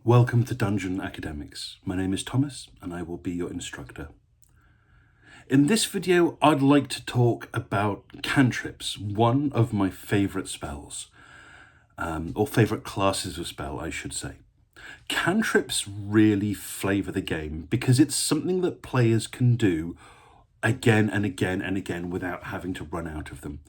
Welcome to Dungeon Academics. My name is Thomas and I will be your instructor. In this video, I'd like to talk about cantrips, one of my favourite spells, or favourite classes of spell, I should say. Cantrips really flavour the game because it's something that players can do again and again and again without having to run out of them.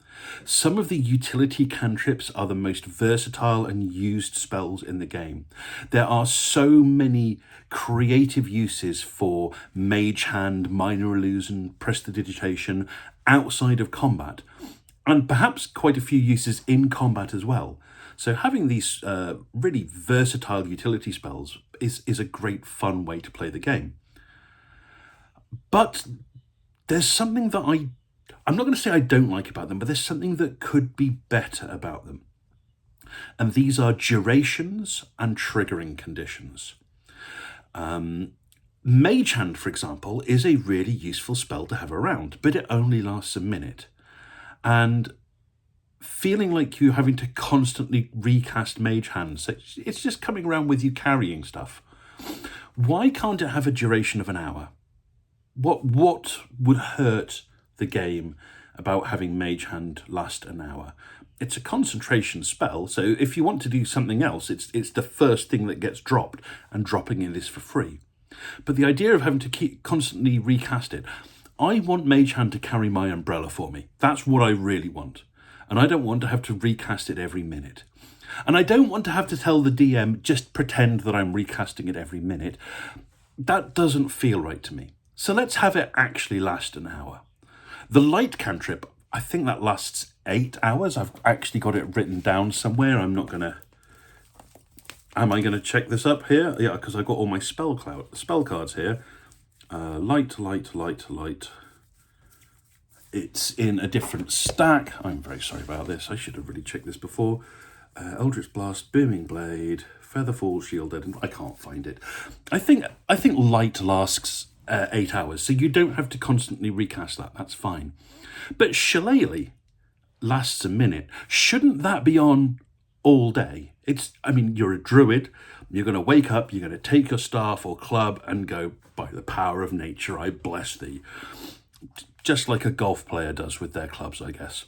Some of the utility cantrips are the most versatile and used spells in the game. There are so many creative uses for Mage Hand, Minor Illusion, Prestidigitation outside of combat, and perhaps quite a few uses in combat as well. So having these really versatile utility spells is a great fun way to play the game. But there's something that I'm not going to say I don't like about them, but there's something that could be better about them. And these are durations and triggering conditions. Mage Hand, for example, is a really useful spell to have around, but it only lasts a minute. And feeling like you're having to constantly recast Mage Hands, it's just coming around with you carrying stuff. Why can't it have a duration of an hour? What would hurt the game about having Mage Hand last an hour? It's a concentration spell, so if you want to do something else, it's the first thing that gets dropped, and dropping it is for free. But the idea of having to keep constantly recast it, I want Mage Hand to carry my umbrella for me. That's what I really want. And I don't want to have to recast it every minute. And I don't want to have to tell the DM, just pretend that I'm recasting it every minute. That doesn't feel right to me. So let's have it actually last an hour. The light cantrip, I think that lasts 8 hours. I've actually got it written down somewhere. Am I going to check this up here? Yeah, because I've got all my spell cards here. Light. It's in a different stack. I'm very sorry about this. I should have really checked this before. Eldritch Blast, Booming Blade, Featherfall, Shielded, and I can't find it. I think light lasts 8 hours, so you don't have to constantly recast that. That's fine. But Shillelagh lasts a minute. Shouldn't that be on all day? You're a druid. You're going to wake up, you're going to take your staff or club and go, by the power of nature, I bless thee. Just like a golf player does with their clubs, I guess.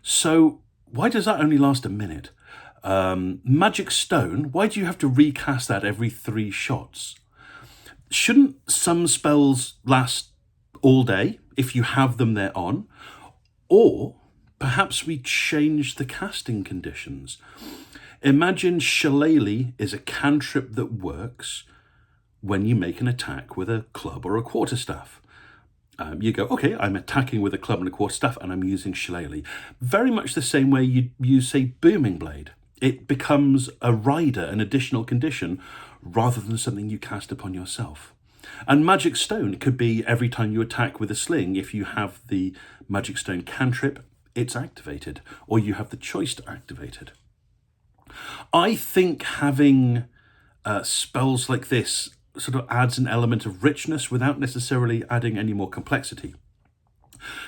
So why does that only last a minute? Magic Stone, why do you have to recast that every 3 shots? Shouldn't some spells last all day if you have them there on? Or perhaps we change the casting conditions. Imagine Shillelagh is a cantrip that works when you make an attack with a club or a quarterstaff. You go, okay, I'm attacking with a club and a quarterstaff and I'm using Shillelagh. Very much the same way you use, say, Booming Blade. It becomes a rider, an additional condition, rather than something you cast upon yourself. And Magic Stone could be every time you attack with a sling, if you have the Magic Stone cantrip, it's activated, or you have the choice to activate it. I think having spells like this sort of adds an element of richness without necessarily adding any more complexity.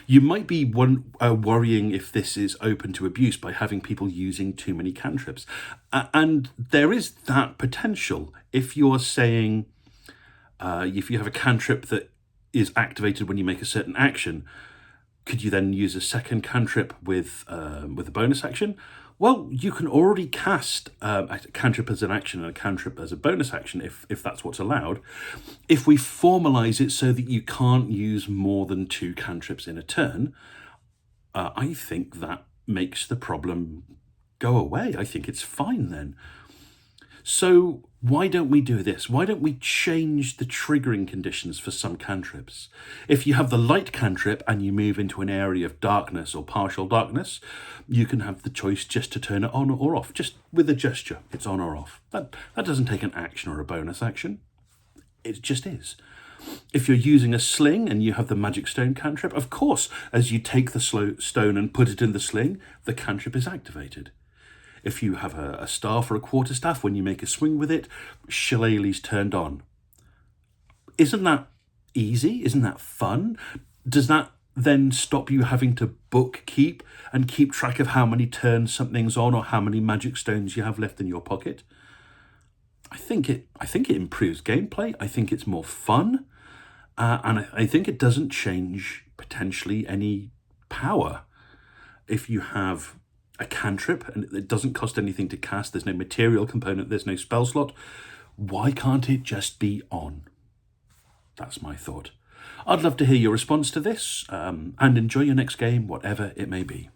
You might be worrying if this is open to abuse by having people using too many cantrips. And there is that potential. If you're saying, if you have a cantrip that is activated when you make a certain action, could you then use a second cantrip with a bonus action? Well, you can already cast a cantrip as an action and a cantrip as a bonus action if that's what's allowed. If we formalize it so that you can't use more than 2 cantrips in a turn, I think that makes the problem go away. I think it's fine then. So why don't we do this? Why don't we change the triggering conditions for some cantrips? If you have the light cantrip and you move into an area of darkness or partial darkness, you can have the choice just to turn it on or off, just with a gesture. It's on or off. That doesn't take an action or a bonus action. It just is. If you're using a sling and you have the Magic Stone cantrip, of course, as you take the stone and put it in the sling, the cantrip is activated. If you have a staff or a quarterstaff, when you make a swing with it, Shillelagh's turned on. Isn't that easy? Isn't that fun? Does that then stop you having to bookkeep and keep track of how many turns something's on or how many magic stones you have left in your pocket? I think it improves gameplay. I think it's more fun, and I think it doesn't change potentially any power. If you have a cantrip and it doesn't cost anything to cast, there's no material component, there's no spell slot, why can't it just be on? That's my thought. I'd love to hear your response to this, and enjoy your next game, whatever it may be.